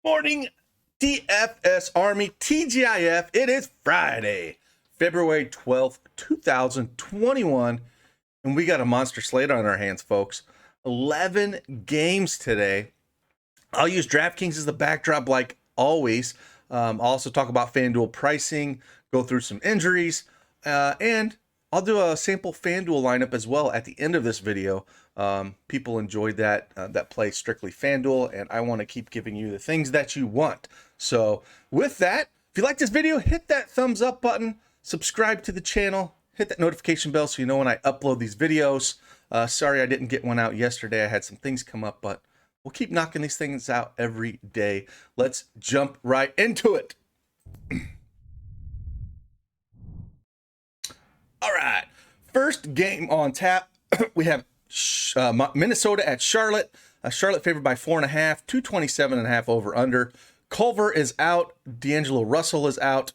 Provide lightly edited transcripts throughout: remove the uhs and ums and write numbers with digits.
Morning, DFS Army, TGIF. It is Friday, February 12th, 2021, and we got a monster slate on our hands, folks. 11 games today. I'll use DraftKings as the backdrop like always. I'll also talk about FanDuel pricing, go through some injuries, and I'll do a sample FanDuel lineup as well at the end of this video. People enjoyed that play strictly FanDuel, and I want to keep giving you the things that you want. So with that, if you like this video, hit that thumbs up button, subscribe to the channel, hit that notification bell so you know when I upload these videos. Sorry I didn't get one out yesterday. I had some things come up, but we'll keep knocking these things out every day. Let's jump right into it. All right, first game on tap. We have Minnesota at Charlotte. Charlotte favored by 4.5, 227.5 over under. Culver is out. D'Angelo Russell is out.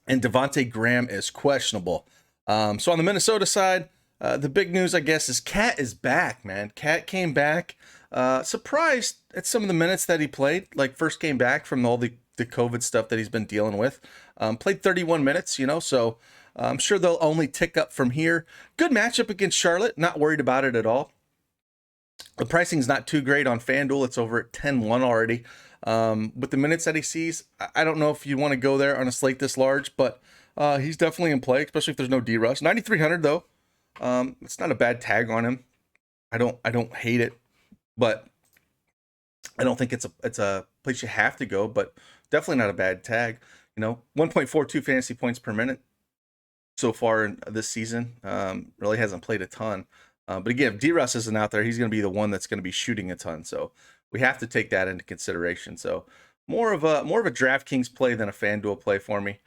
And Devontae Graham is questionable. So on the Minnesota side, the big news, I guess, is Cat is back, man. Cat came back. Surprised at some of the minutes that he played. Like, first came back from all the COVID stuff that he's been dealing with. Played 31 minutes, so I'm sure they'll only tick up from here. Good matchup against Charlotte. Not worried about it at all. The pricing's not too great on FanDuel. It's over at 10-1 already. With the minutes that he sees, I don't know if you want to go there on a slate this large, but he's definitely in play, especially if there's no D-Rush. 9,300 though. It's not a bad tag on him. I don't hate it, but I don't think it's a place you have to go, but definitely not a bad tag. 1.42 fantasy points per minute so far in this season. Really hasn't played a ton. But again, if D-Russ isn't out there, he's going to be the one that's going to be shooting a ton. So we have to take that into consideration. So more of a DraftKings play than a FanDuel play for me.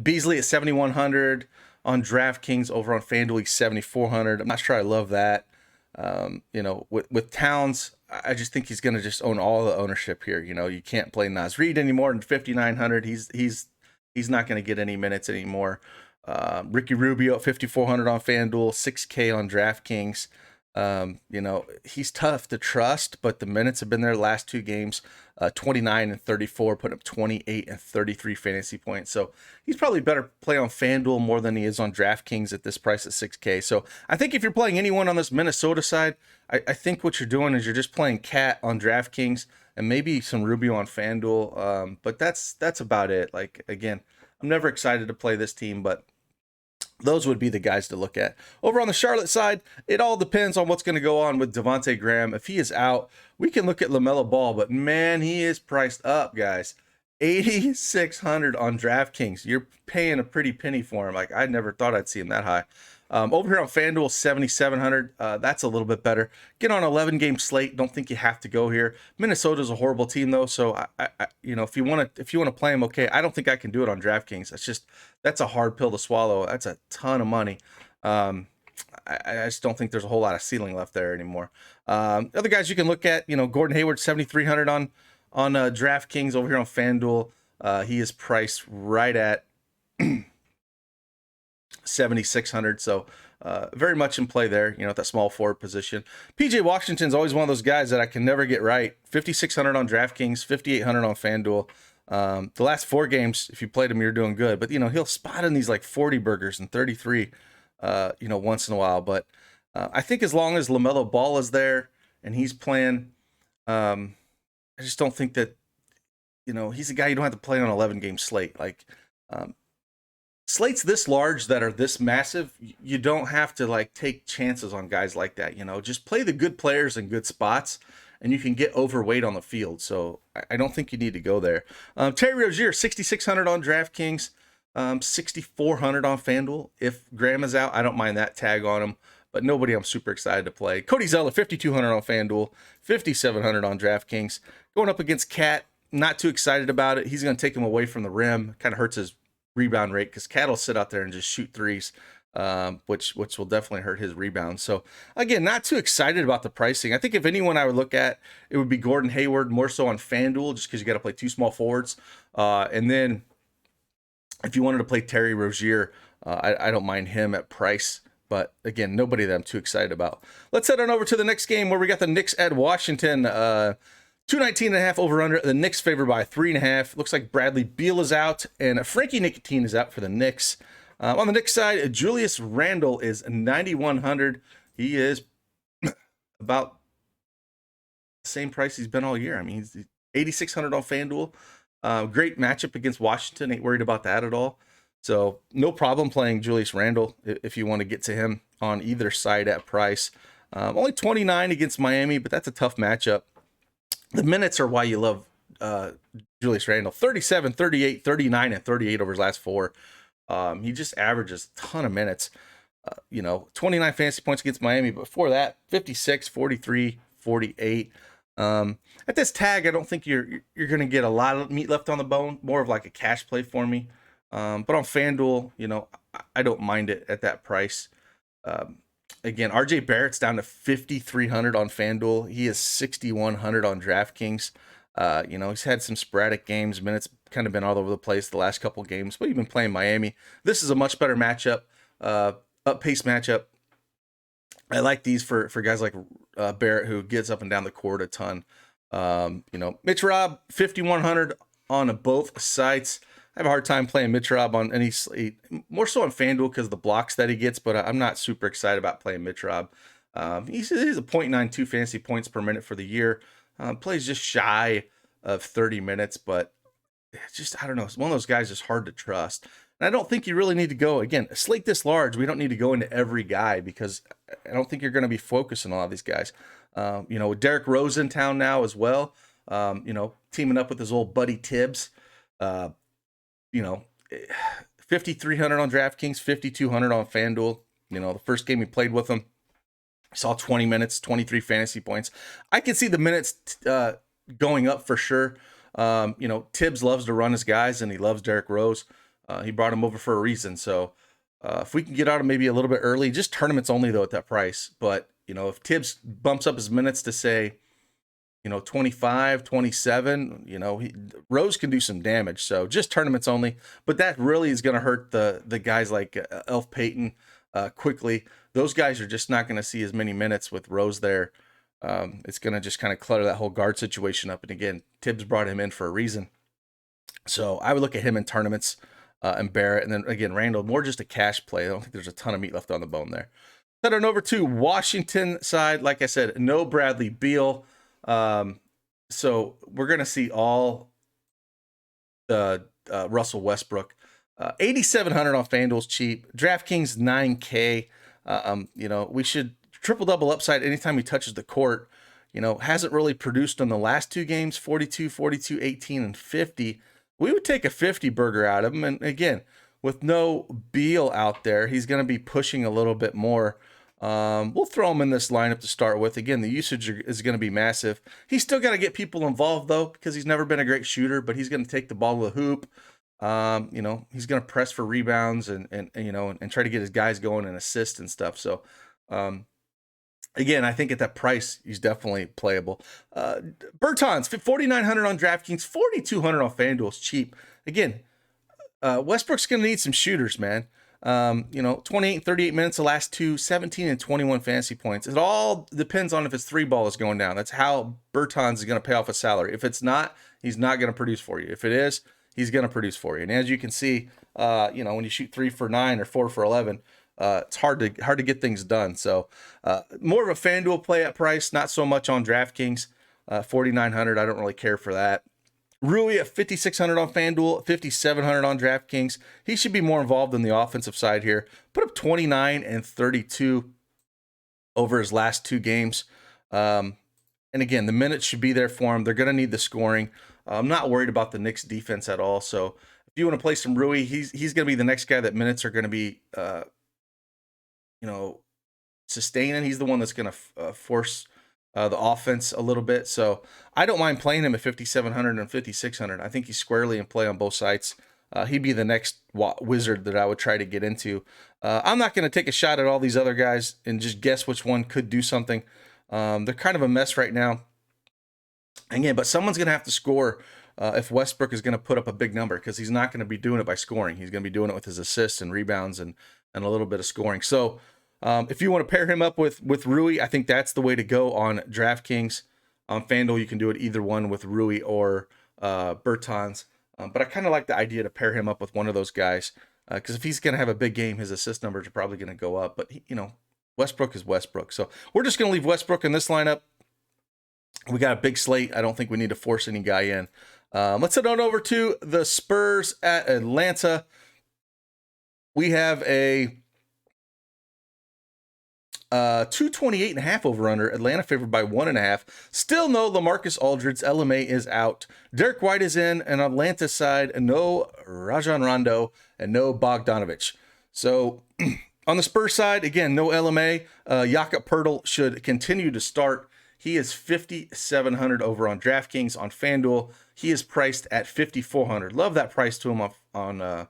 Beasley at 7,100 on DraftKings. Over on FanDuel, he's 7,400. I'm not sure I love that. With Towns, I just think he's going to just own all the ownership here. You can't play Naz Reid anymore than 5,900. He's not going to get any minutes anymore. Ricky Rubio at 5,400 on FanDuel, 6K on DraftKings. He's tough to trust, but the minutes have been there the last two games, 29 and 34, putting up 28 and 33 fantasy points. So he's probably better play on FanDuel more than he is on DraftKings at this price at 6K. So I think if you're playing anyone on this Minnesota side, I think what you're doing is you're just playing Cat on DraftKings and maybe some Rubio on FanDuel. But that's about it. Like, again, I'm never excited to play this team, but those would be the guys to look at. Over on the Charlotte side, it all depends on what's going to go on with Devontae Graham. If he is out, we can look at LaMelo Ball, but man, he is priced up, guys. 8,600 on DraftKings. You're paying a pretty penny for him. Like, I never thought I'd see him that high. Over here on FanDuel, 7,700. That's a little bit better. Get on an 11-game slate. Don't think you have to go here. Minnesota's a horrible team, though. So, if you want to play them, okay. I don't think I can do it on DraftKings. That's a hard pill to swallow. That's a ton of money. I just don't think there's a whole lot of ceiling left there anymore. Other guys you can look at, Gordon Hayward, 7,300 on DraftKings. Over here on FanDuel, he is priced right at 7,600. So very much in play there, at that small forward position. PJ Washington's always one of those guys that I can never get right. 5,600 on DraftKings, 5,800 on FanDuel. The last four games, if you played him, you're doing good. But, he'll spot in these like 40 burgers and 33, once in a while. But I think as long as LaMelo Ball is there and he's playing, I just don't think that, he's a guy you don't have to play on an 11-game slate. Like, slates this large that are this massive, you don't have to take chances on guys like that. Just play the good players in good spots and you can get overweight on the field. So I don't think you need to go there. Terry Rozier, 6,600 on DraftKings, 6,400 on FanDuel. If Graham is out, I don't mind that tag on him, but nobody I'm super excited to play. Cody Zeller, 5,200 on FanDuel, 5,700 on DraftKings. Going up against Cat, not too excited about it. He's going to take him away from the rim. Kind of hurts his rebound rate because Cat will sit out there and just shoot threes, which will definitely hurt his rebound. So again, not too excited about the pricing. I think if anyone I would look at, it would be Gordon Hayward, more so on FanDuel, just because you got to play two small forwards. And then if you wanted to play Terry Rozier, I don't mind him at price, but again, nobody that I'm too excited about. Let's head on over to the next game where we got the Knicks at Washington. 219.5 over under. The Knicks favored by 3.5. Looks like Bradley Beal is out and Frankie Nicotine is out for the Knicks. On the Knicks side, Julius Randle is 9,100. He is about the same price he's been all year. I mean, he's 8,600 on FanDuel. Great matchup against Washington. Ain't worried about that at all. So no problem playing Julius Randle if you want to get to him on either side at price. Only 29 against Miami, but that's a tough matchup. The minutes are why you love Julius Randle. 37, 38, 39, and 38 over his last 4. He just averages a ton of minutes. 29 fantasy points against Miami. But before that, 56, 43, 48. At this tag, I don't think you're going to get a lot of meat left on the bone. More of like a cash play for me. But on FanDuel, I don't mind it at that price. Again, RJ Barrett's down to 5,300 on FanDuel. He is 6,100 on DraftKings. He's had some sporadic games. Minutes kind of been all over the place the last couple games, but he's been playing Miami. This is a much better matchup, up-paced matchup. I like these for guys like Barrett, who gets up and down the court a ton. Mitch Robb, 5,100 on both sites. I have a hard time playing Mitch Robb on any slate, more so on FanDuel because of the blocks that he gets, but I'm not super excited about playing Mitch Robb. He's a 0.92 fantasy points per minute for the year. Plays just shy of 30 minutes, but I don't know. It's one of those guys that's hard to trust. And I don't think you really need to go, again, a slate this large, we don't need to go into every guy because I don't think you're going to be focusing on a lot of these guys. With Derrick Rose in town now as well, teaming up with his old buddy Tibbs. 5,300 on DraftKings, 5,200 on FanDuel. The first game we played with him, I saw 20 minutes, 23 fantasy points. I can see the minutes going up for sure. Tibbs loves to run his guys, and he loves Derrick Rose. He brought him over for a reason. So if we can get out of maybe a little bit early, just tournaments only though at that price. But if Tibbs bumps up his minutes to say, 25, 27, Rose can do some damage. So just tournaments only, but that really is going to hurt the guys like Elf Payton quickly. Those guys are just not going to see as many minutes with Rose there. It's going to just kind of clutter that whole guard situation up. And again, Tibbs brought him in for a reason. So I would look at him in tournaments and Barrett. And then again, Randall, more just a cash play. I don't think there's a ton of meat left on the bone there. Head on over to Washington side. Like I said, no Bradley Beal. So we're going to see all the Russell Westbrook. 8,700 on FanDuel's cheap. DraftKings 9K. We should triple-double upside anytime he touches the court. Hasn't really produced on the last 2 games, 42, 42, 18, and 50. We would take a 50 burger out of him. And again, with no Beal out there, he's going to be pushing a little bit more. We'll throw him in this lineup to start with. Again, the usage is going to be massive. He's still got to get people involved, though, because he's never been a great shooter, but he's going to take the ball to the hoop. He's going to press for rebounds and try to get his guys going and assist and stuff. So, again, I think at that price, he's definitely playable. Bertans, 4,900 on DraftKings, 4,200 on FanDuel is cheap. Again, Westbrook's going to need some shooters, man. 28 and 38 minutes the last 2, 17 and 21 fantasy points. It all depends on if his 3 ball is going down. That's how Bertans is going to pay off his salary. If it's not, he's not going to produce for you. If it is, he's going to produce for you. And as you can see, when you shoot 3 for 9 or 4 for 11, it's hard to get things done. So more of a FanDuel play at price, not so much on DraftKings. 4,900, I don't really care for that. Rui at 5,600 on FanDuel, 5,700 on DraftKings. He should be more involved in the offensive side here. Put up 29 and 32 over his last 2 games. And again, the minutes should be there for him. They're going to need the scoring. I'm not worried about the Knicks defense at all. So if you want to play some Rui, he's going to be the next guy that minutes are going to be, sustaining. He's the one that's going to force the offense a little bit. So I don't mind playing him at 5,700 and 5,600. I think he's squarely in play on both sides. He'd be the next wizard that I would try to get into. I'm not going to take a shot at all these other guys and just guess which one could do something. They're kind of a mess right now. Again, but someone's going to have to score if Westbrook is going to put up a big number, because he's not going to be doing it by scoring. He's going to be doing it with his assists and rebounds and a little bit of scoring. So If you want to pair him up with Rui, I think that's the way to go on DraftKings. On FanDuel, you can do it either one with Rui or Bertans. But I kind of like the idea to pair him up with one of those guys because if he's going to have a big game, his assist numbers are probably going to go up. But, Westbrook is Westbrook. So we're just going to leave Westbrook in this lineup. We got a big slate. I don't think we need to force any guy in. Let's head on over to the Spurs at Atlanta. We have a 228.5 over under. Atlanta favored by 1.5. Still no LaMarcus Aldridge. LMA is out. Derek White is in, and on Atlanta's side, no Rajon Rondo and no Bogdanovich. So on the Spurs side, again, no LMA. Jakob Poeltl should continue to start. He is 5,700 over on DraftKings. On FanDuel, he is priced at 5,400. Love that price to him on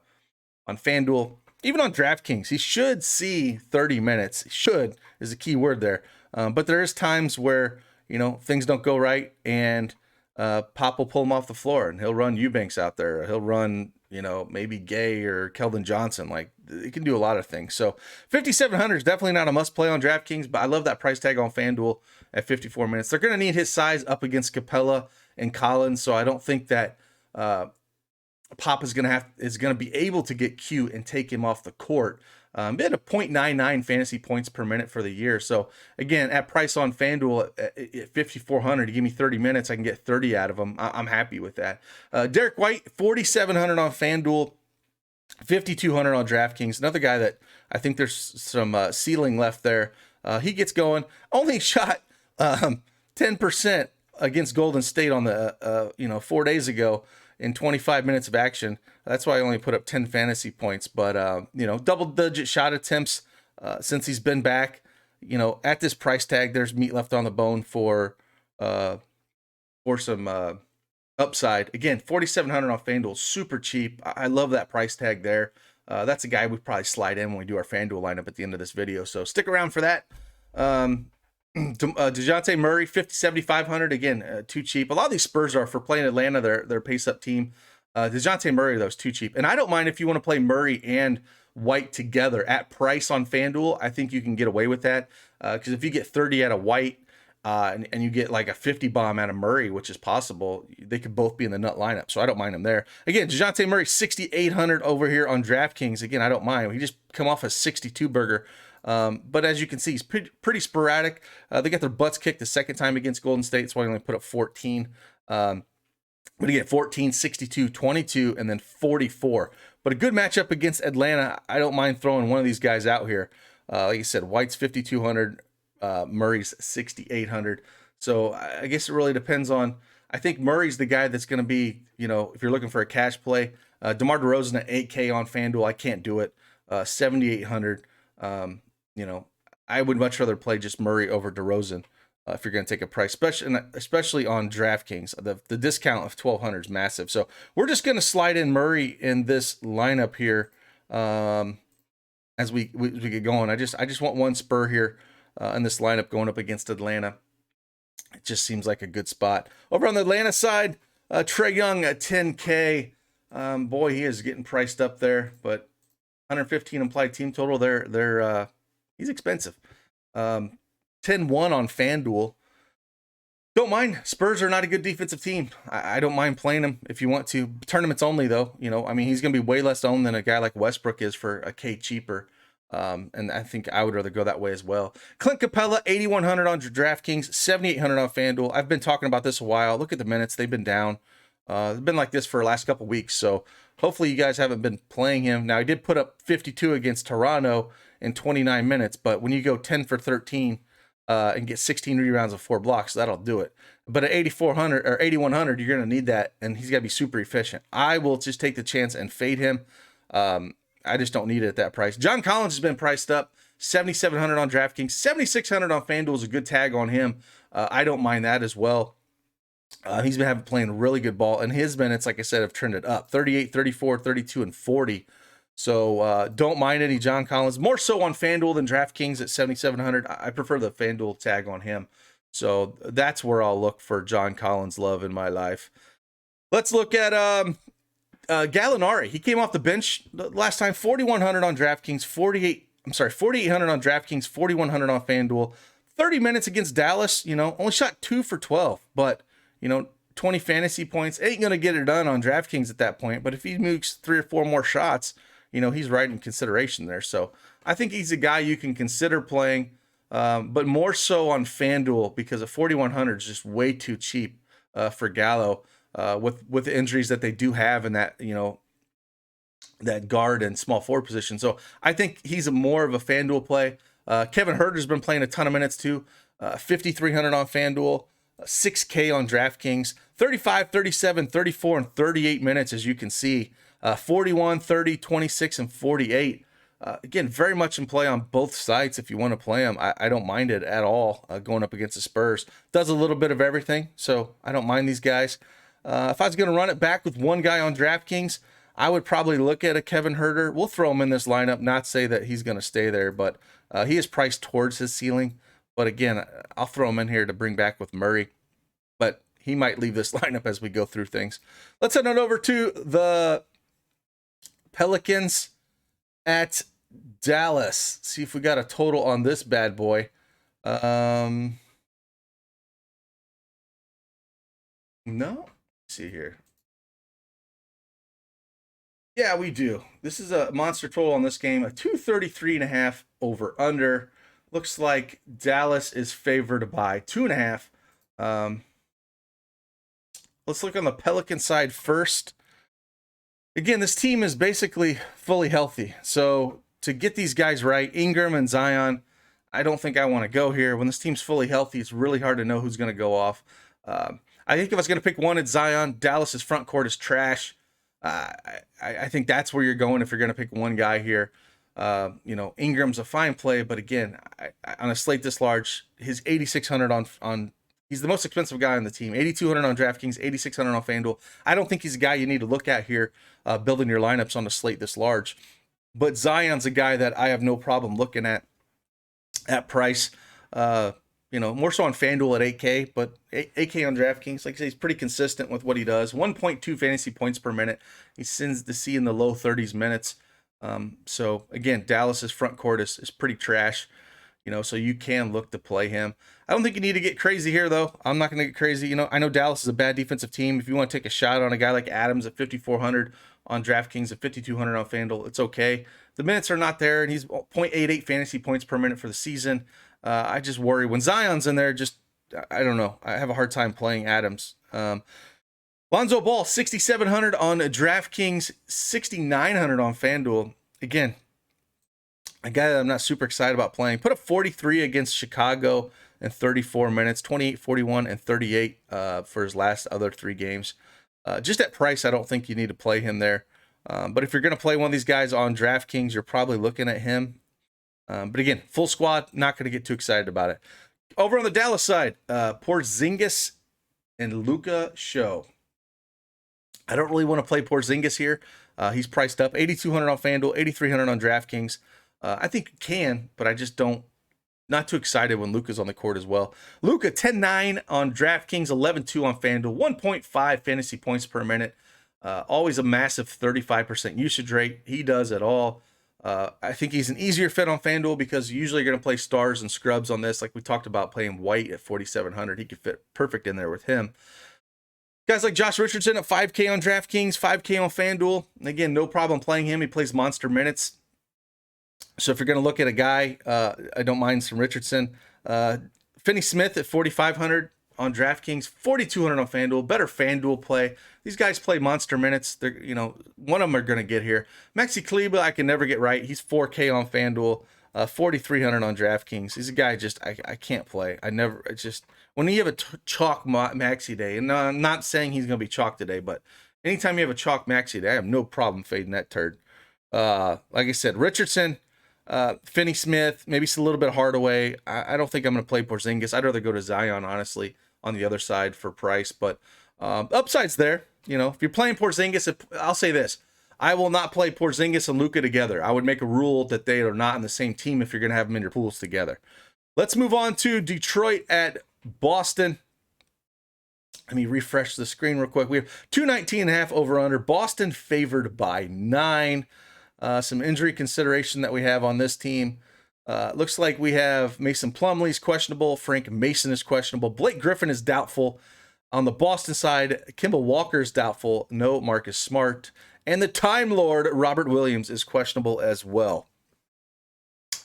FanDuel. Even on DraftKings, he should see 30 minutes. Should is a key word there. But there is times where, things don't go right and Pop will pull him off the floor and he'll run Eubanks out there. He'll run, maybe Gay or Keldon Johnson. Like, he can do a lot of things. So 5,700 is definitely not a must play on DraftKings, but I love that price tag on FanDuel at 54 minutes. They're going to need his size up against Capella and Collins. So I don't think that Pop is going to be able to get cute and take him off the court. Been a 0.99 fantasy points per minute for the year. So again, at price on FanDuel at 5,400, to give me 30 minutes, I can get 30 out of him. I'm happy with that. Derek White, 4,700 on FanDuel, 5,200 on DraftKings. Another guy that I think there's some ceiling left there. He gets going. Only shot 10% against Golden State on the 4 days ago. In 25 minutes of action. That's why I only put up 10 fantasy points. But, double-digit shot attempts since he's been back. At this price tag, there's meat left on the bone for some upside. Again, 4,700 on FanDuel, super cheap. I love that price tag there. That's a guy we probably slide in when we do our FanDuel lineup at the end of this video. So stick around for that. DeJounte Murray, 7,500. Again, too cheap. A lot of these Spurs are for playing Atlanta. They're pace-up team. DeJounte Murray, though, is too cheap. And I don't mind if you want to play Murray and White together at price on FanDuel. I think you can get away with that. Because if you get 30 out of White and you get like a 50 bomb out of Murray, which is possible, they could both be in the nut lineup. So I don't mind him there. Again, DeJounte Murray, 6,800 over here on DraftKings. Again, I don't mind. He just come off a 62 burger. But as you can see, he's pretty sporadic. They got their butts kicked the second time against Golden State, so I only put up 14. But again, 14, 62, 22, and then 44. But a good matchup against Atlanta. I don't mind throwing one of these guys out here. Like I said, White's 5,200, Murray's 6,800. So I guess it really depends on. I think Murray's the guy that's going to be, if you're looking for a cash play. DeMar DeRozan at 8K on FanDuel, I can't do it. 7,800. I would much rather play just Murray over DeRozan if you're going to take a price, especially on DraftKings. The discount of 1,200 is massive. So we're just going to slide in Murray in this lineup here as we get going. I just want one Spur here in this lineup going up against Atlanta. It just seems like a good spot. Over on the Atlanta side, Trae Young at 10K. Boy, he is getting priced up there, but 115 implied team total. He's expensive. 10-1 on FanDuel. Don't mind. Spurs are not a good defensive team. I don't mind playing him if you want to. Tournaments only, though. He's going to be way less owned than a guy like Westbrook is for a K cheaper. And I think I would rather go that way as well. Clint Capella, 8,100 on DraftKings, 7,800 on FanDuel. I've been talking about this a while. Look at the minutes. They've been down. It's been like this for the last couple weeks. So hopefully you guys haven't been playing him. Now, he did put up 52 against Toronto in 29 minutes. But when you go 10 for 13 and get 16 rebounds and 4 blocks, that'll do it. But at 8,400 or 8,100, you're going to need that. And he's got to be super efficient. I will just take the chance and fade him. I just don't need it at that price. John Collins has been priced up, 7,700 on DraftKings, 7,600 on FanDuel is a good tag on him. I don't mind that as well. He's been playing really good ball, and his minutes, like I said, have trended up, 38, 34, 32, and 40. So don't mind any John Collins. More so on FanDuel than DraftKings at 7,700. I prefer the FanDuel tag on him. So that's where I'll look for John Collins love in my life. Let's look at Gallinari. He came off the bench last time, 4,100 on DraftKings, 4,800 on DraftKings, 4,100 on FanDuel. 30 minutes against Dallas, only shot 2 for 12, but 20 fantasy points ain't gonna get it done on DraftKings at that point. But if he moves 3 or 4 more shots, he's right in consideration there. So I think he's a guy you can consider playing, but more so on FanDuel because a 4,100 is just way too cheap for Gallo with the injuries that they do have in that that guard and small forward position. So I think he's more of a FanDuel play. Kevin Huerter's been playing a ton of minutes too. 5,300 on FanDuel, 6K on DraftKings, 35, 37, 34, and 38 minutes, as you can see. 41, 30, 26, and 48. Again, very much in play on both sides if you want to play him. I don't mind it at all going up against the Spurs. Does a little bit of everything, so I don't mind these guys. If I was going to run it back with one guy on DraftKings, I would probably look at a Kevin Huerter. We'll throw him in this lineup, not say that he's going to stay there, but he is priced towards his ceiling. But again, I'll throw him in here to bring back with Murray. But he might leave this lineup as we go through things. Let's head on over to the Pelicans at Dallas. See if we got a total on this bad boy. No. Let's see here. Yeah, we do. This is a monster total on this game. A 233.5 over under. Looks like Dallas is favored by 2.5. Let's look on the Pelican side first. Again, this team is basically fully healthy. So to get these guys right, Ingram and Zion, I don't think I want to go here. When this team's fully healthy, it's really hard to know who's going to go off. I think if I was going to pick one, it's Zion. Dallas's front court is trash. I think that's where you're going if you're going to pick one guy here. Ingram's a fine play, but again, on a slate this large, his 8,600 on he's the most expensive guy on the team. 8,200 on DraftKings, 8,600 on FanDuel. I don't think he's a guy you need to look at here, building your lineups on a slate this large. But Zion's a guy that I have no problem looking at price. More so on FanDuel at 8K, but 8K on DraftKings. Like I say, he's pretty consistent with what he does. 1.2 fantasy points per minute. He sends to see in the low 30s minutes. So again, Dallas's front court is pretty trash. So you can look to play him. I don't think you need to get crazy here, though. I'm not going to get crazy. I know Dallas is a bad defensive team. If you want to take a shot on a guy like Adams at 5,400 on DraftKings, at 5,200 on FanDuel, it's okay. The minutes are not there, and he's 0.88 fantasy points per minute for the season. I just worry when Zion's in there. I don't know. I have a hard time playing Adams. Lonzo Ball, 6,700 on DraftKings, 6,900 on FanDuel. Again, a guy that I'm not super excited about playing. Put up 43 against Chicago in 34 minutes, 28, 41, and 38 for his last other 3 games. Just at price, I don't think you need to play him there. But if you're going to play one of these guys on DraftKings, you're probably looking at him. But again, full squad, not going to get too excited about it. Over on the Dallas side, Porzingis and Luka show. I don't really want to play Porzingis here. He's priced up 8,200 on FanDuel, 8,300 on DraftKings. I think you can, but I just don't. Not too excited when Luka's on the court as well. Luka 10-9 on DraftKings, 11-2 on FanDuel, 1.5 fantasy points per minute. Always a massive 35% usage rate. He does it all. I think he's an easier fit on FanDuel because usually you're going to play stars and scrubs on this. Like we talked about playing White at 4,700. He could fit perfect in there with him. Guys like Josh Richardson at 5K on DraftKings, 5K on FanDuel. Again, no problem playing him. He plays monster minutes. So if you're going to look at a guy, I don't mind some Richardson. Finney Smith at 4,500 on DraftKings, 4,200 on FanDuel. Better FanDuel play. These guys play monster minutes. They're, one of them are going to get here. Maxi Kleber, I can never get right. He's 4K on FanDuel, 4,300 on DraftKings. He's a guy I can't play. When you have a chalk Maxi day, and I'm not saying he's going to be chalk today, but anytime you have a chalk Maxi day, I have no problem fading that turd. Like I said, Richardson, Finney Smith, maybe it's a little bit Hardaway. I don't think I'm going to play Porzingis. I'd rather go to Zion, honestly, on the other side for price. But upside's there. If you're playing Porzingis, I'll say this. I will not play Porzingis and Luka together. I would make a rule that they are not in the same team if you're going to have them in your pools together. Let's move on to Detroit at Boston. Let me refresh the screen real quick. We have 219.5 over under. Boston favored by 9. Some injury consideration that we have on this team. Looks like we have Mason Plumlee's questionable. Frank Mason is questionable. Blake Griffin is doubtful. On the Boston side, Kemba Walker is doubtful. No Marcus Smart. And the Time Lord, Robert Williams, is questionable as well.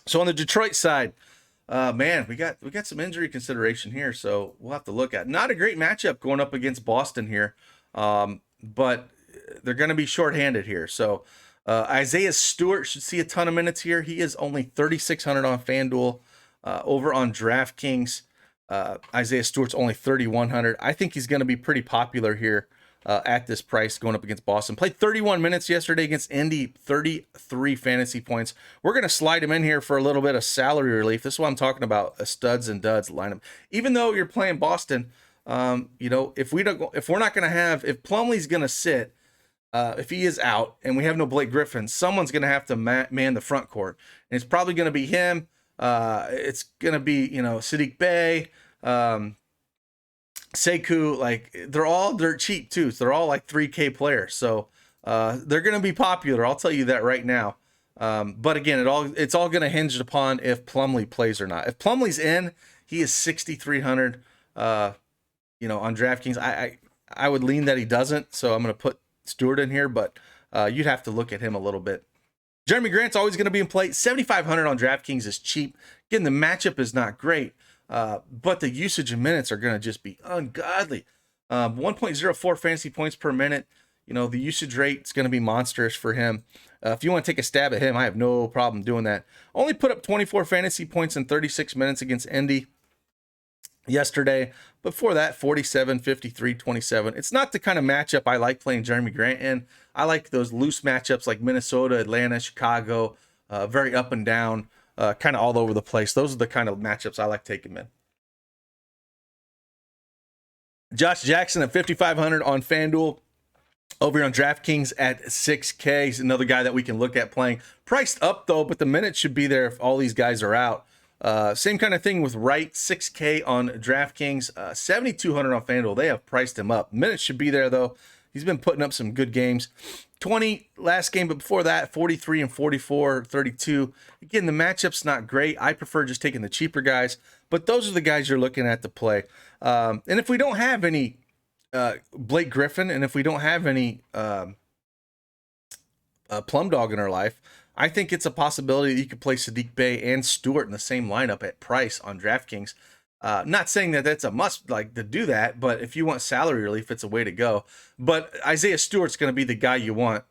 So on the Detroit side, man, we got some injury consideration here, so we'll have to look at. Not a great matchup going up against Boston here, but they're going to be shorthanded here. So Isaiah Stewart should see a ton of minutes here. He is only 3,600 on FanDuel. Over on DraftKings, Isaiah Stewart's only 3,100. I think he's going to be pretty popular here at this price going up against Boston. Played 31 minutes yesterday against Indy, 33 fantasy points. We're going to slide him in here for a little bit of salary relief. This is what I'm talking about, a studs and duds lineup. Even though you're playing Boston, if we're not going to have, if Plumlee's going to sit, if he is out and we have no Blake Griffin, someone's going to have to man the front court. And it's probably going to be him. It's going to be, Sadiq Bey, Sekou, like they're all dirt cheap too. So they're all like 3K players. So they're going to be popular. I'll tell you that right now. But again, it's all going to hinge upon if Plumlee plays or not. If Plumlee's in, he is 6,300. On DraftKings, I would lean that he doesn't. So I'm going to put Stewart in here, but you'd have to look at him a little bit. Jeremy Grant's always going to be in play. 7,500 on DraftKings is cheap. Again, the matchup is not great. But the usage of minutes are going to just be ungodly. 1.04 fantasy points per minute. The usage rate is going to be monstrous for him. If you want to take a stab at him, I have no problem doing that. Only put up 24 fantasy points in 36 minutes against Indy yesterday. Before that, 47, 53, 27. It's not the kind of matchup I like playing Jeremy Grant in. I like those loose matchups like Minnesota, Atlanta, Chicago, very up and down. Kind of all over the place. Those are the kind of matchups I like taking in. Josh Jackson at 5,500 on FanDuel. Over here on DraftKings at 6K. He's another guy that we can look at playing. Priced up, though, but the minutes should be there if all these guys are out. Same kind of thing with Wright, 6K on DraftKings, 7,200 on FanDuel. They have priced him up. Minutes should be there, though. He's been putting up some good games. 20 last game, but before that, 43 and 44, 32. Again, the matchup's not great. I prefer just taking the cheaper guys, but those are the guys you're looking at to play. And if we don't have any Blake Griffin, and if we don't have any Plum Dog in our life, I think it's a possibility that you could play Sadiq Bey and Stewart in the same lineup at price on DraftKings. Not saying that that's a must like to do that, but if you want salary relief, it's a way to go. But Isaiah Stewart's going to be the guy you want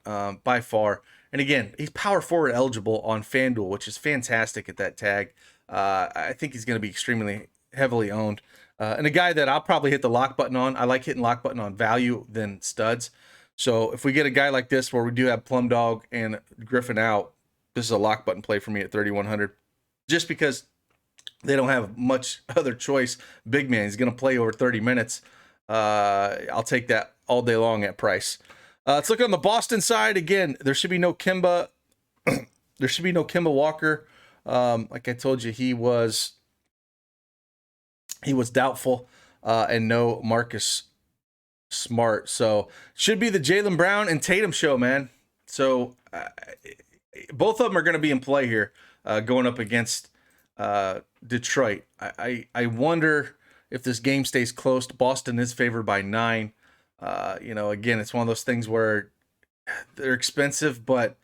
by far. And again, he's power forward eligible on FanDuel, which is fantastic at that tag. I think he's going to be extremely heavily owned. And a guy that I'll probably hit the lock button on. I like hitting lock button on value than studs. So if we get a guy like this where we do have Plum Dog and Griffin out, this is a lock button play for me at 3,100. Just because they don't have much other choice. Big man, he's going to play over 30 minutes. I'll take that all day long at price. Let's look on the Boston side. Again, there should be no Kemba. There should be no Kemba Walker. Like I told you, he was doubtful. And no Marcus Smart. So should be the Jaylen Brown and Tatum show, man. So both of them are going to be in play here going up against Detroit. I wonder if this game stays close. Boston is favored by 9. Again, it's one of those things where they're expensive, but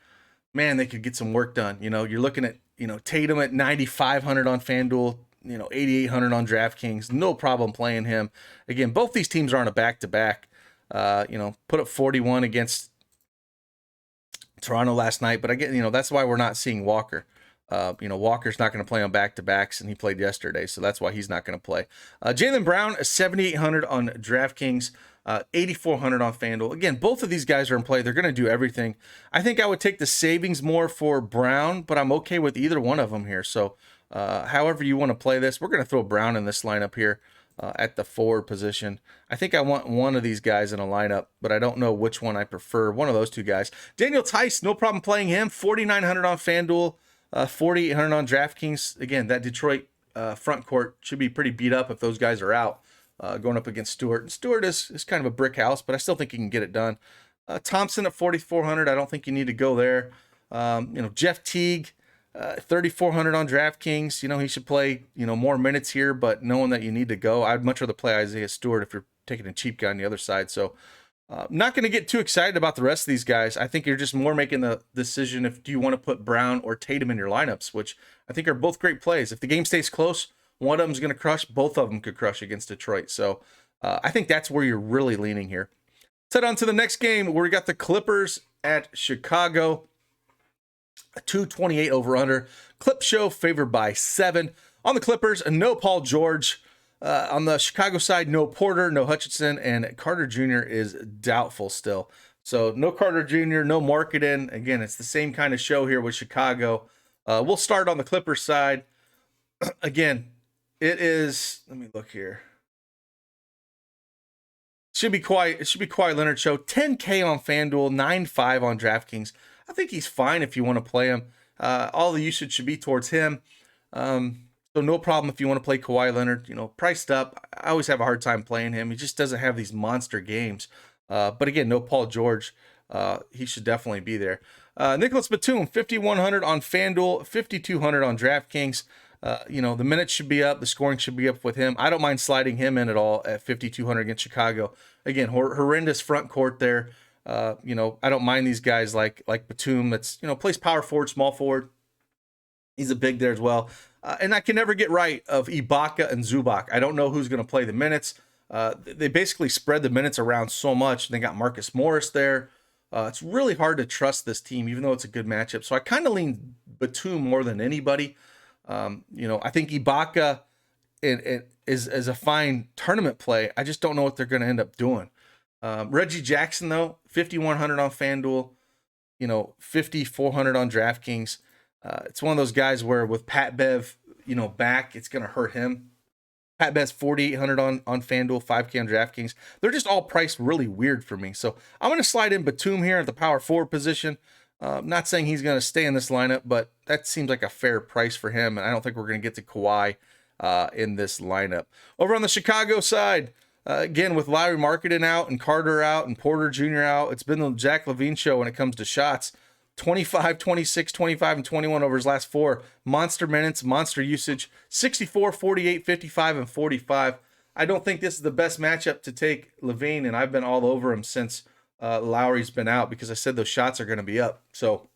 man, they could get some work done. You're looking at, Tatum at 9,500 on FanDuel, 8,800 on DraftKings. No problem playing him. Again, both these teams are on a back-to-back. Put up 41 against Toronto last night, but again, that's why we're not seeing Walker. Walker's not going to play on back-to-backs, and he played yesterday, so that's why he's not going to play. Jaylen Brown, 7,800 on DraftKings, 8,400 on FanDuel. Again, both of these guys are in play. They're going to do everything. I think I would take the savings more for Brown, but I'm okay with either one of them here. So however you want to play this, we're going to throw Brown in this lineup here at the forward position. I think I want one of these guys in a lineup, but I don't know which one I prefer. One of those two guys. Daniel Tice, no problem playing him. 4,900 on FanDuel. 4,800 on DraftKings. Again, that Detroit front court should be pretty beat up if those guys are out going up against Stewart. And Stewart is kind of a brick house, but I still think he can get it done. Thompson at 4,400. I don't think you need to go there. Jeff Teague, 3,400 on DraftKings. He should play, more minutes here, but knowing that you need to go, I'd much rather play Isaiah Stewart if you're taking a cheap guy on the other side. So not going to get too excited about the rest of these guys. I think you're just more making the decision if do you want to put Brown or Tatum in your lineups, which I think are both great plays. If the game stays close, one of them is going to crush. Both of them could crush against Detroit. So I think that's where you're really leaning here. Let's head on to the next game where we got the Clippers at Chicago. 228 over under. Clip show favored by 7. On the Clippers, no Paul George. On the Chicago side, no Porter, no Hutchinson, and Carter Jr. is doubtful still. So no Carter Jr., no Marketing. Again, it's the same kind of show here with Chicago. We'll start on the Clippers side. Again, it is, let me look here. It should be Kawhi Leonard show. 10K on FanDuel, 9.5 on DraftKings. I think he's fine if you want to play him. All the usage should be towards him. So no problem if you want to play Kawhi Leonard, priced up. I always have a hard time playing him. He just doesn't have these monster games. But again, no Paul George. He should definitely be there. Nicholas Batum, 5,100 on FanDuel, 5,200 on DraftKings. The minutes should be up. The scoring should be up with him. I don't mind sliding him in at all at 5,200 against Chicago. Again, horrendous front court there. I don't mind these guys like Batum that's, plays power forward, small forward. He's a big there as well. And I can never get right of Ibaka and Zubac. I don't know who's going to play the minutes. They basically spread the minutes around so much. They got Marcus Morris there. It's really hard to trust this team, even though it's a good matchup. So I kind of lean Batum more than anybody. I think Ibaka is a fine tournament play. I just don't know what they're going to end up doing. Reggie Jackson, though, 5,100 on FanDuel, 5,400 on DraftKings. It's one of those guys where with Pat Bev, back, it's going to hurt him. Pat Bev's 4,800 on FanDuel, 5K on DraftKings. They're just all priced really weird for me. So I'm going to slide in Batum here at the power forward position. Not saying he's going to stay in this lineup, but that seems like a fair price for him. And I don't think we're going to get to Kawhi in this lineup. Over on the Chicago side, again, with Lowry Marketing out and Carter out and Porter Jr. out, it's been the Zach LaVine show when it comes to shots. 25, 26, 25, and 21 over his last 4. Monster minutes, monster usage, 64, 48, 55, and 45. I don't think this is the best matchup to take LaVine, and I've been all over him since Lowry's been out because I said those shots are going to be up. So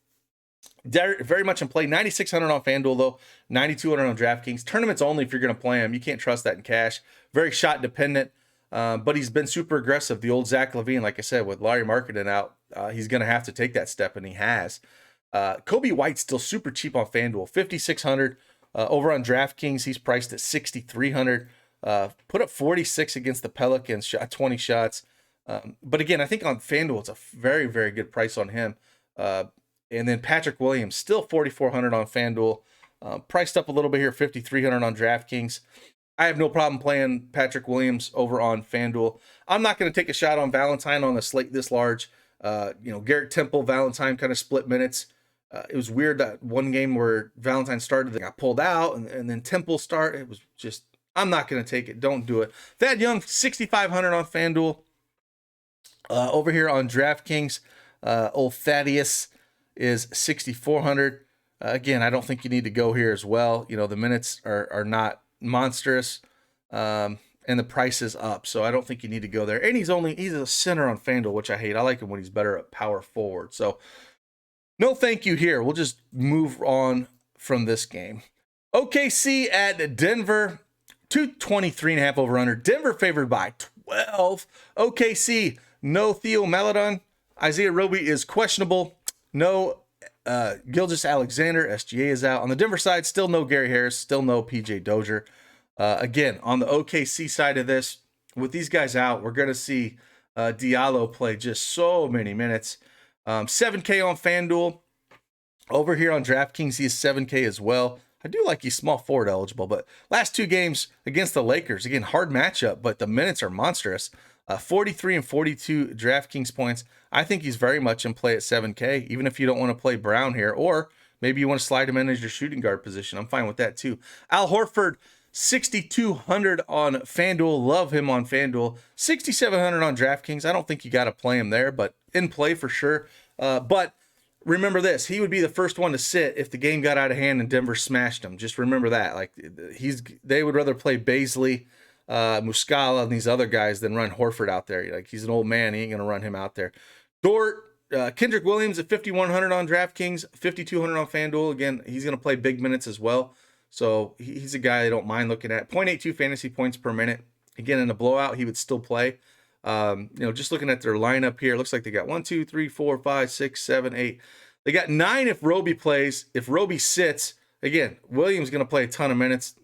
very much in play. 9,600 on FanDuel, though. 9,200 on DraftKings. Tournaments only if you're going to play him. You can't trust that in cash. Very shot dependent. But he's been super aggressive. The old Zach LaVine, like I said, with Larry Marketing out, he's going to have to take that step, and he has. Kobe White's still super cheap on FanDuel, 5,600. Over on DraftKings, he's priced at 6,300. Put up 46 against the Pelicans, shot 20 shots. But again, I think on FanDuel, it's a very, very good price on him. And then Patrick Williams, still 4,400 on FanDuel. Priced up a little bit here, 5,300 on DraftKings. I have no problem playing Patrick Williams over on FanDuel. I'm not going to take a shot on Valentine on a slate this large. Garrett Temple, Valentine kind of split minutes. It was weird that one game where Valentine started, they got pulled out, and then Temple started. It was just, I'm not going to take it. Don't do it. Thad Young, 6,500 on FanDuel. Over here on DraftKings, old Thaddeus is 6,400. Again, I don't think you need to go here as well. The minutes are not monstrous, and the price is up, so I don't think you need to go there. And he's a center on FanDuel, which I hate. I like him when he's better at power forward. So no thank you here. We'll just move on from this game. OKC at Denver, 223.5 over under. Denver favored by 12. OKC, no Theo Maledon. Isaiah Roby is questionable. No Gilgeous Alexander, SGA is out. On the Denver side, still no Gary Harris, still no PJ Dozier. Again, on the OKC side of this, with these guys out, we're going to see Diallo play just so many minutes. 7K on FanDuel. Over here on DraftKings, he is 7K as well. I do like he's small forward eligible, but last 2 games against the Lakers, again, hard matchup, but the minutes are monstrous. 43 and 42 DraftKings points. I think he's very much in play at 7K, even if you don't want to play Brown here, or maybe you want to slide him in as your shooting guard position. I'm fine with that too. Al Horford, 6,200 on FanDuel. Love him on FanDuel. 6,700 on DraftKings. I don't think you got to play him there, but in play for sure. But remember this, he would be the first one to sit if the game got out of hand and Denver smashed him. Just remember that. Like, they would rather play Baisley, Muscala, and these other guys than run Horford out there. Like, he's an old man. He ain't going to run him out there. Dort, Kendrick Williams at 5,100 on DraftKings, 5,200 on FanDuel. Again, he's going to play big minutes as well. So he's a guy I don't mind looking at. 0.82 fantasy points per minute. Again, in a blowout, he would still play. Just looking at their lineup here, it looks like they got 1, 2, 3, 4, 5, 6, 7, 8. They got 9 if Roby plays. If Roby sits, again, Williams going to play a ton of minutes.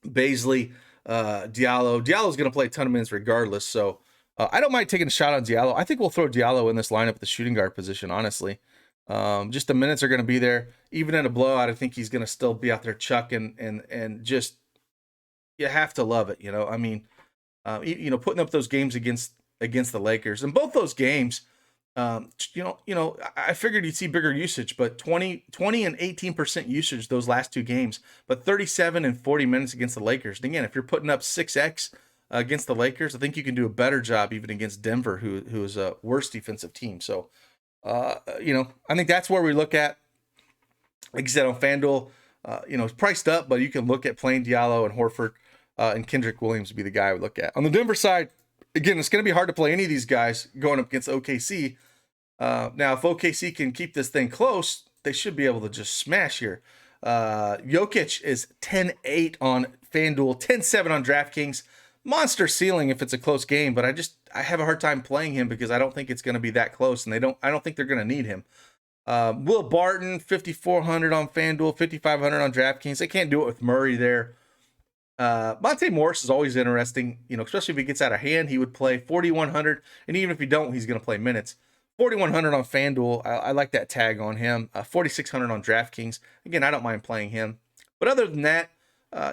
Baisley, Diallo's going to play a ton of minutes regardless. So I don't mind taking a shot on Diallo. I think we'll throw Diallo in this lineup at the shooting guard position, honestly. Just the minutes are going to be there. Even in a blowout, I think he's going to still be out there chucking and just, you have to love it. I mean, putting up those games against the Lakers, and both those games, I figured you'd see bigger usage, but 20 and 18% usage those last two games, but 37 and 40 minutes against the Lakers. And again, if you're putting up 6x against the Lakers, I think you can do a better job even against Denver, who is a worse defensive team. So, I think that's where we look at. Like I said, on FanDuel, it's priced up, but you can look at playing Diallo and Horford, and Kendrick Williams would be the guy I would look at. On the Denver side, again, it's going to be hard to play any of these guys going up against OKC. Now, if OKC can keep this thing close, they should be able to just smash here. Jokic is 10-8 on FanDuel, 10-7 on DraftKings. Monster ceiling if it's a close game, but I have a hard time playing him because I don't think it's going to be that close, and I don't think they're going to need him. Will Barton, 5,400 on FanDuel, 5,500 on DraftKings. They can't do it with Murray there. Monte Morris is always interesting, especially if he gets out of hand. He would play 4,100, and even if he don't, he's going to play minutes. 4,100 on FanDuel. I like that tag on him. 4,600 on DraftKings. Again, I don't mind playing him. But other than that,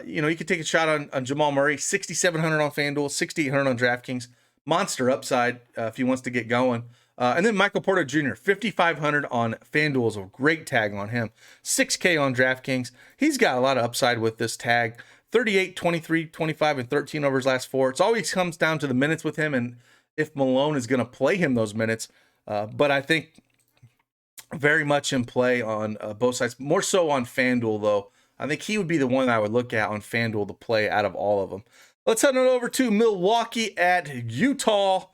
you could take a shot on Jamal Murray. 6,700 on FanDuel, 6,800 on DraftKings. Monster upside if he wants to get going. And then Michael Porter Jr., 5,500 on FanDuel is a great tag on him. 6K on DraftKings. He's got a lot of upside with this tag. 38, 23, 25, and 13 over his last 4. It always comes down to the minutes with him and if Malone is going to play him those minutes. But I think very much in play on both sides. More so on FanDuel, though. I think he would be the one I would look at on FanDuel to play out of all of them. Let's head on over to Milwaukee at Utah.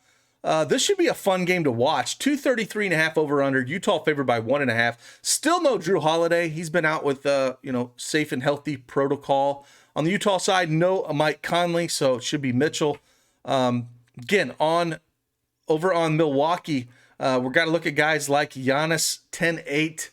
This should be a fun game to watch. 233.5 over under. Utah favored by 1.5. Still no Drew Holiday. He's been out with safe and healthy protocol. On the Utah side, no Mike Conley, so it should be Mitchell. Again, over on Milwaukee, we're got to look at guys like Giannis, 10-8.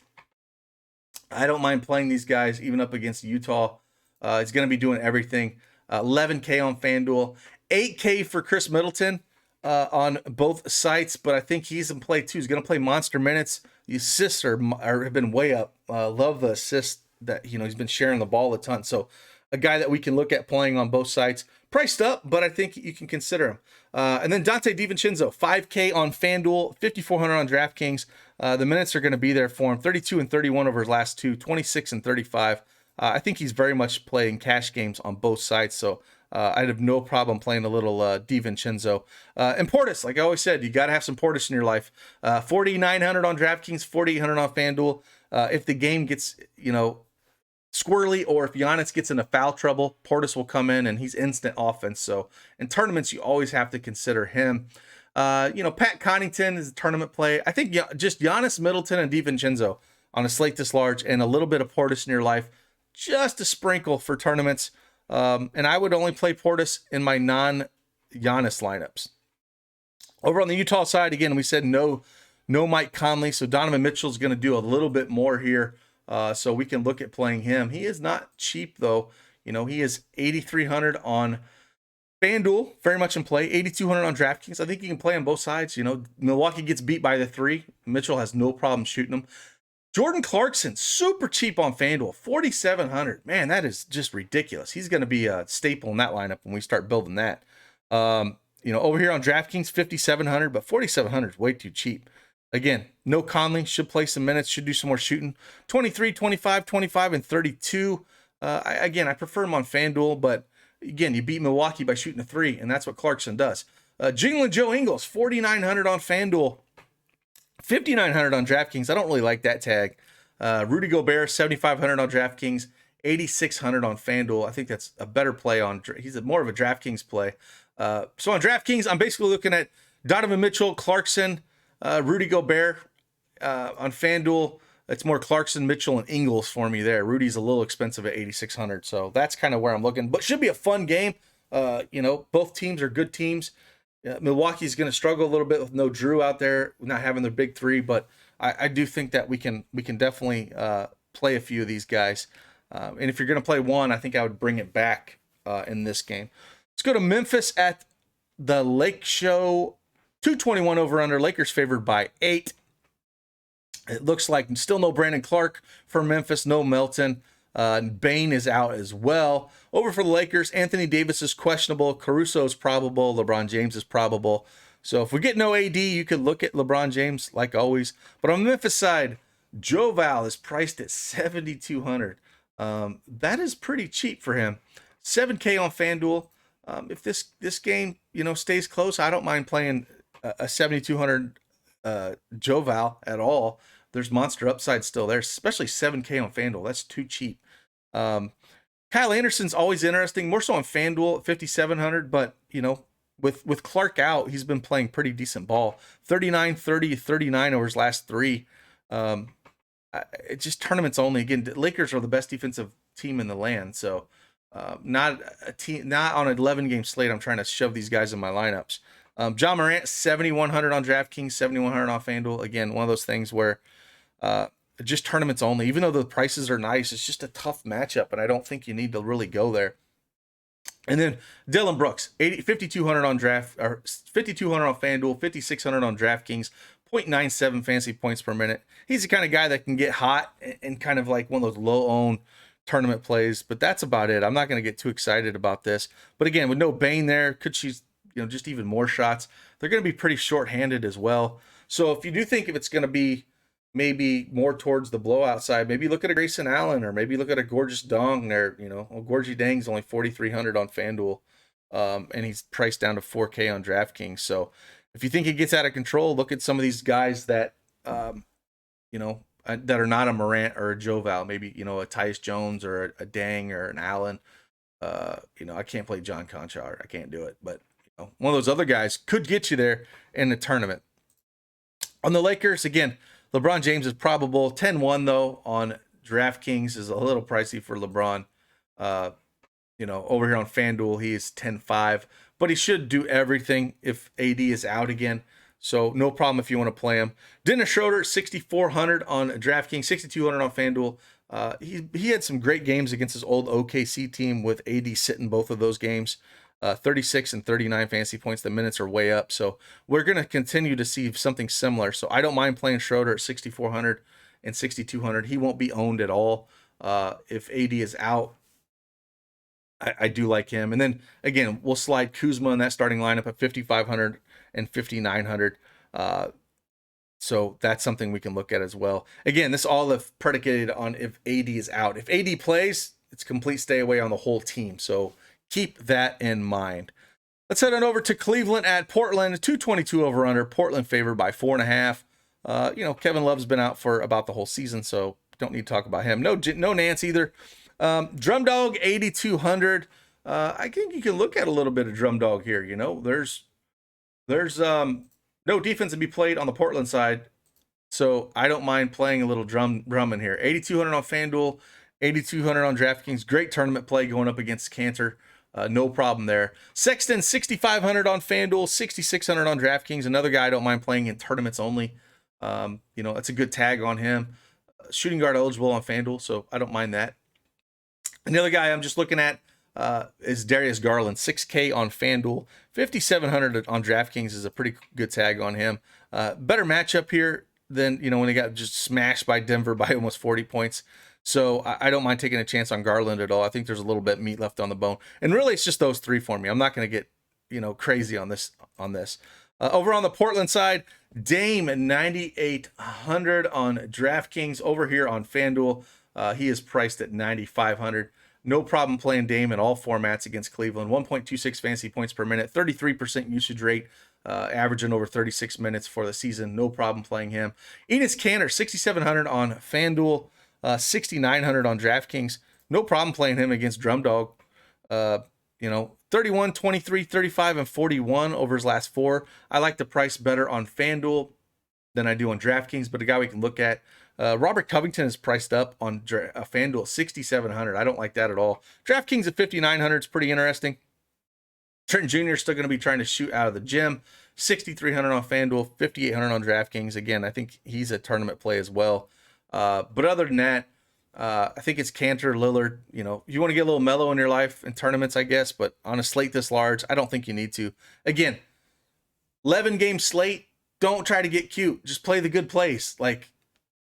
I don't mind playing these guys even up against Utah. He's going to be doing everything. 11K on FanDuel, 8K for Chris Middleton on both sites, but I think he's in play too. He's going to play monster minutes. The assists have been way up. Love the assists that he's been sharing the ball a ton. So a guy that we can look at playing on both sides. Priced up, but I think you can consider him. And then Dante DiVincenzo, 5K on FanDuel, 5,400 on DraftKings. The minutes are going to be there for him. 32 and 31 over his last 2, 26 and 35. I think he's very much playing cash games on both sides, so I'd have no problem playing a little DiVincenzo. And Portis, like I always said, you got to have some Portis in your life. 4,900 on DraftKings, 4,800 on FanDuel. If the game gets, squirrely, or if Giannis gets into foul trouble, Portis will come in and he's instant offense. So in tournaments, you always have to consider him. Pat Connaughton is a tournament play. I think just Giannis, Middleton, and DiVincenzo on a slate this large, and a little bit of Portis in your life, just a sprinkle for tournaments. And I would only play Portis in my non-Giannis lineups. Over on the Utah side, again, we said no Mike Conley, so Donovan Mitchell is going to do a little bit more here. So we can look at playing him. He is not cheap, though. He is 8,300 on FanDuel, very much in play. 8,200 on DraftKings. I think you can play on both sides. Milwaukee gets beat by the 3. Mitchell has no problem shooting them. Jordan Clarkson, super cheap on FanDuel, 4,700. Man, that is just ridiculous. He's going to be a staple in that lineup when we start building that. Over here on DraftKings, 5,700, but 4,700 is way too cheap. Again, no Conley, should play some minutes, should do some more shooting. 23, 25, 25, and 32. I prefer him on FanDuel, but again, you beat Milwaukee by shooting a 3, and that's what Clarkson does. Jingling Joe Ingles, 4,900 on FanDuel. $5,900 on DraftKings. I don't really like that tag. Rudy Gobert, $7,500 on DraftKings, $8,600 on FanDuel. I think that's a better play on. He's more of a DraftKings play. So on DraftKings, I'm basically looking at Donovan Mitchell, Clarkson, Rudy Gobert. On FanDuel, it's more Clarkson, Mitchell, and Ingles for me there. Rudy's a little expensive at $8,600, so that's kind of where I'm looking. But should be a fun game. Both teams are good teams. Milwaukee's going to struggle a little bit with no Drew out there, not having their big three, but I do think that we can definitely play a few of these guys. And if you're going to play one, I think I would bring it back in this game. Let's go to Memphis at the Lake Show. 221 over under. Lakers favored by 8. It looks like still no Brandon Clark for Memphis, no Melton. Bane is out as well. Over for the Lakers, Anthony Davis is questionable. Caruso is probable. LeBron James is probable. So if we get no AD, you could look at LeBron James like always. But on the Memphis side, Joe Val is priced at $7,200. That is pretty cheap for him. $7K on FanDuel. If this game stays close, I don't mind playing a $7,200 Joe Val at all. There's monster upside still there, especially $7K on FanDuel. That's too cheap. Kyle Anderson's always interesting, more so on FanDuel at $5,700, but with Clark out, he's been playing pretty decent ball. 39, 30, 39 over his last 3. It's just tournaments only. Again, the Lakers are the best defensive team in the land, so not on an 11-game slate. I'm trying to shove these guys in my lineups. John Morant, $7,100 on DraftKings, $7,100 on FanDuel. Again, one of those things where just tournaments only. Even though the prices are nice, it's just a tough matchup, and I don't think you need to really go there. And then Dylan Brooks, $5,200 on $5,200 on FanDuel, $5,600 on DraftKings, 0.97 fantasy points per minute. He's the kind of guy that can get hot and kind of like one of those low-owned tournament plays, but that's about it. I'm not going to get too excited about this. But again, with no Bane there, could she just even more shots? They're going to be pretty short-handed as well. So if you do think if it's going to be maybe more towards the blowout side, maybe look at a Grayson Allen, or maybe look at a Gorgeous Dong there. Gorgie Dang's only $4,300 on FanDuel, and he's priced down to $4K on DraftKings. So if you think it gets out of control, look at some of these guys that that are not a Morant or a Joe Val. Maybe a Tyus Jones or a Dang or an Allen. I can't play John Conchar. I can't do it, but one of those other guys could get you there in the tournament. On the Lakers, again, LeBron James is probable. 10-1 though on DraftKings is a little pricey for LeBron. Over here on FanDuel, he is 10-5, but he should do everything if AD is out again. So no problem if you want to play him. Dennis Schroeder, $6,400 on DraftKings, $6,200 on FanDuel. He had some great games against his old OKC team with AD sitting both of those games. 36 and 39 fantasy points. The minutes are way up. So we're going to continue to see something similar. So I don't mind playing Schroeder at 6,400 and 6,200. He won't be owned at all. If AD is out, I do like him. And then again, we'll slide Kuzma in that starting lineup at 5,500 and 5,900. So that's something we can look at as well. Again, this all predicated on if AD is out. If AD plays, it's complete stay away on the whole team. So keep that in mind. Let's head on over to Cleveland at Portland. 222 over under. Portland favored by 4.5. Kevin Love's been out for about the whole season, so don't need to talk about him. No Nance either. Drum Dog 8,200. I think you can look at a little bit of Drum Dog here. There's no defense to be played on the Portland side, so I don't mind playing a little drum in here. 8,200 on FanDuel, 8,200 on DraftKings. Great tournament play going up against Cantor. No problem there. Sexton, 6,500 on FanDuel, 6,600 on DraftKings. Another guy I don't mind playing in tournaments only. That's a good tag on him. Shooting guard eligible on FanDuel, so I don't mind that. And the other guy I'm just looking at is Darius Garland, 6K on FanDuel, 5,700 on DraftKings is a pretty good tag on him. Better matchup here than when he got just smashed by Denver by almost 40 points. So I don't mind taking a chance on Garland at all. I think there's a little bit of meat left on the bone. And really, it's just those three for me. I'm not going to get, crazy on this. Over on the Portland side, Dame 9,800 on DraftKings. Over here on FanDuel, he is priced at 9,500. No problem playing Dame in all formats against Cleveland. 1.26 fantasy points per minute, 33% usage rate. averaging over 36 minutes for the season. No problem playing him. Enes Kanter, 6,700 on FanDuel, 6,900 on DraftKings. No problem playing him against Drum Dog. 31, 23, 35, and 41 over his last four. I like the price better on FanDuel than I do on DraftKings, but a guy we can look at. Robert Covington is priced up on FanDuel, 6,700. I don't like that at all. DraftKings at 5,900 is pretty interesting. Trenton Jr. is still going to be trying to shoot out of the gym. 6,300 on FanDuel, 5,800 on DraftKings. Again, I think he's a tournament play as well. But other than that, I think it's Kanter, Lillard. You want to get a little mellow in your life in tournaments, I guess. But on a slate this large, I don't think you need to. Again, 11-game slate. Don't try to get cute. Just play the good plays. Like,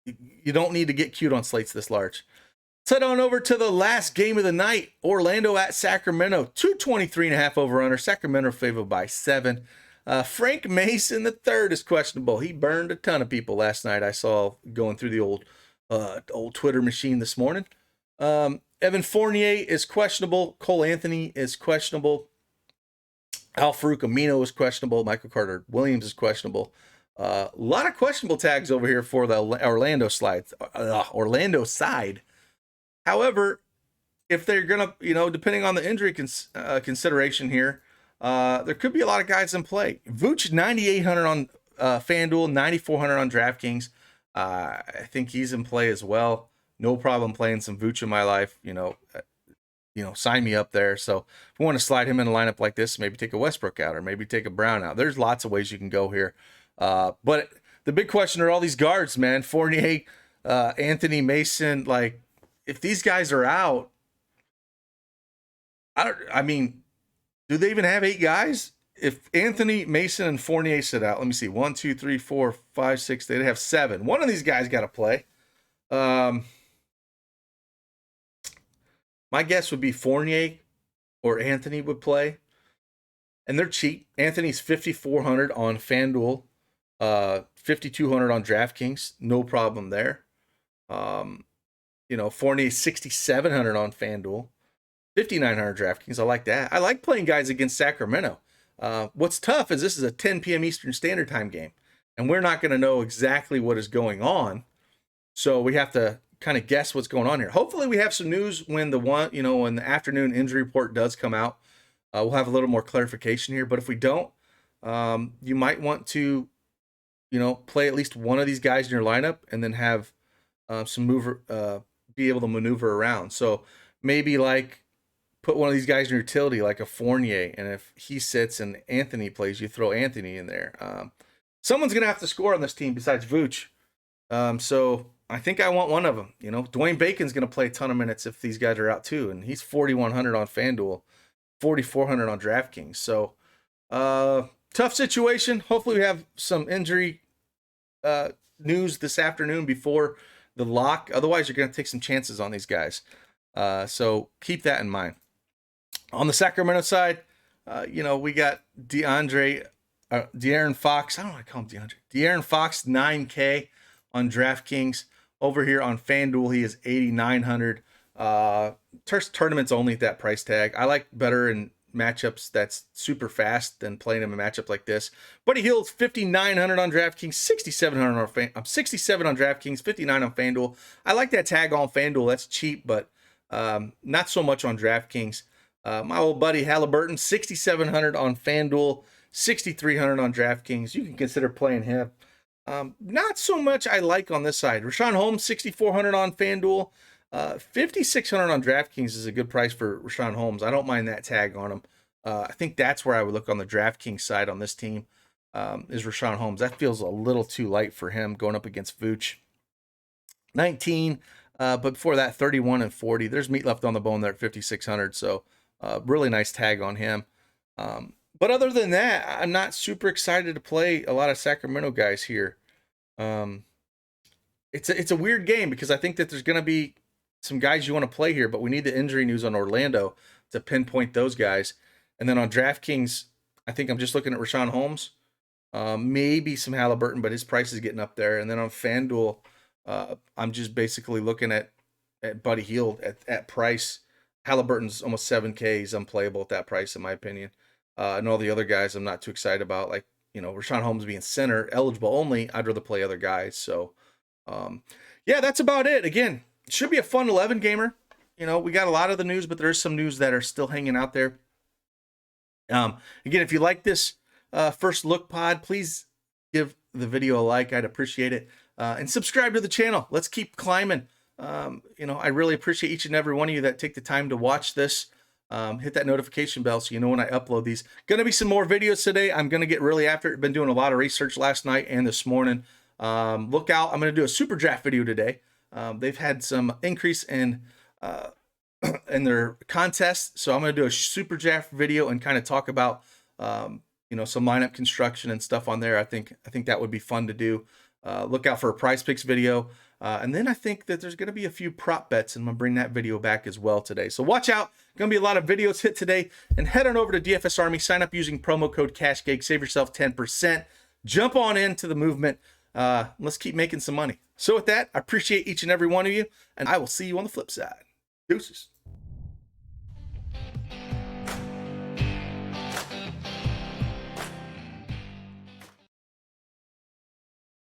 you don't need to get cute on slates this large. Let's head on over to the last game of the night. Orlando at Sacramento. 223.5 over-under. Sacramento favored by 7. Frank Mason III is questionable. He burned a ton of people last night. I saw going through the old Twitter machine this morning. Evan Fournier is questionable. Cole Anthony is questionable. Al-Farouq Amino is questionable. Michael Carter Williams is questionable. A lot of questionable tags over here for the Orlando side. However, if they're going to, depending on the injury consideration here, there could be a lot of guys in play. Vooch, 9,800 on FanDuel, 9,400 on DraftKings. I think he's in play as well. No problem playing some Vooch in my life. Sign me up there. So if we want to slide him in a lineup like this, maybe take a Westbrook out or maybe take a Brown out. There's lots of ways you can go here. But the big question are all these guards, man. Fournier, Anthony, Mason. Like, if these guys are out, do they even have 8 guys? If Anthony, Mason, and Fournier sit out, let me see. 1, 2, 3, 4, 5, 6. They'd have 7. One of these guys got to play. My guess would be Fournier or Anthony would play. And they're cheap. Anthony's 5,400 on FanDuel, 5,200 on DraftKings. No problem there. Fournier's 6,700 on FanDuel, 5,900 DraftKings. I like that. I like playing guys against Sacramento. What's tough is this is a 10 p.m. Eastern Standard Time game, and we're not going to know exactly what is going on. So we have to kind of guess what's going on here. Hopefully we have some news when when the afternoon injury report does come out. We'll have a little more clarification here. But if we don't, you might want to, play at least one of these guys in your lineup and then have be able to maneuver around. So maybe put one of these guys in your utility, like a Fournier, and if he sits and Anthony plays, you throw Anthony in there. Someone's going to have to score on this team besides Vooch. So I think I want one of them. Dwayne Bacon's going to play a ton of minutes if these guys are out too, and he's 4,100 on FanDuel, 4,400 on DraftKings. So tough situation. Hopefully we have some injury news this afternoon before the lock. Otherwise, you're going to take some chances on these guys. So keep that in mind. On the Sacramento side, we got De'Aaron Fox. I don't know why I call him DeAndre. De'Aaron Fox, 9K on DraftKings. Over here on FanDuel, he is 8,900. Tournaments only at that price tag. I like better in matchups that's super fast than playing him a matchup like this. Buddy Hield's 5,900 on DraftKings, 6,700 on 67 on DraftKings, 59 on FanDuel. I like that tag on FanDuel. That's cheap, but not so much on DraftKings. My old buddy Halliburton, 6,700 on FanDuel, 6,300 on DraftKings. You can consider playing him. Not so much I like on this side. Richaun Holmes, 6,400 on FanDuel. 5,600 on DraftKings is a good price for Richaun Holmes. I don't mind that tag on him. I think that's where I would look on the DraftKings side on this team, is Richaun Holmes. That feels a little too light for him going up against Vooch. 19, but before that, 31 and 40. There's meat left on the bone there at 5,600. So really nice tag on him. But other than that, I'm not super excited to play a lot of Sacramento guys here. It's a weird game because I think that there's going to be some guys you want to play here, but we need the injury news on Orlando to pinpoint those guys. And then on DraftKings, I think I'm just looking at Richaun Holmes, maybe some Halliburton, but his price is getting up there. And then on FanDuel, I'm just basically looking at Buddy Hield at price. Halliburton's almost 7K. He's unplayable at that price, in my opinion. And all the other guys I'm not too excited about, like Rashawn Holmes being center eligible only, I'd rather play other guys. So, yeah, that's about it. Again, it should be a fun 11 gamer. We got a lot of the news, but there's some news that are still hanging out there. Again, if you like this first look pod, please give the video a like. I'd appreciate it. And subscribe to the channel. Let's keep climbing. I really appreciate each and every one of you that take the time to watch this. Hit that notification bell so you know when I upload these. Going to be some more videos today. I'm going to get really after it. Been doing a lot of research last night and this morning. Look out. I'm going to do a super draft video today. They've had some increase in their contest. So I'm going to do a super draft video and kind of talk about, some lineup construction and stuff on there. I think that would be fun to do. Look out for a prize picks video. And then I think that there's going to be a few prop bets, and I'm going to bring that video back as well today. So watch out. Going to be a lot of videos hit today. And head on over to DFSArmy. Sign up using promo code CashGig. Save yourself 10%. Jump on into the movement. Let's keep making some money. So with that, I appreciate each and every one of you, and I will see you on the flip side. Deuces.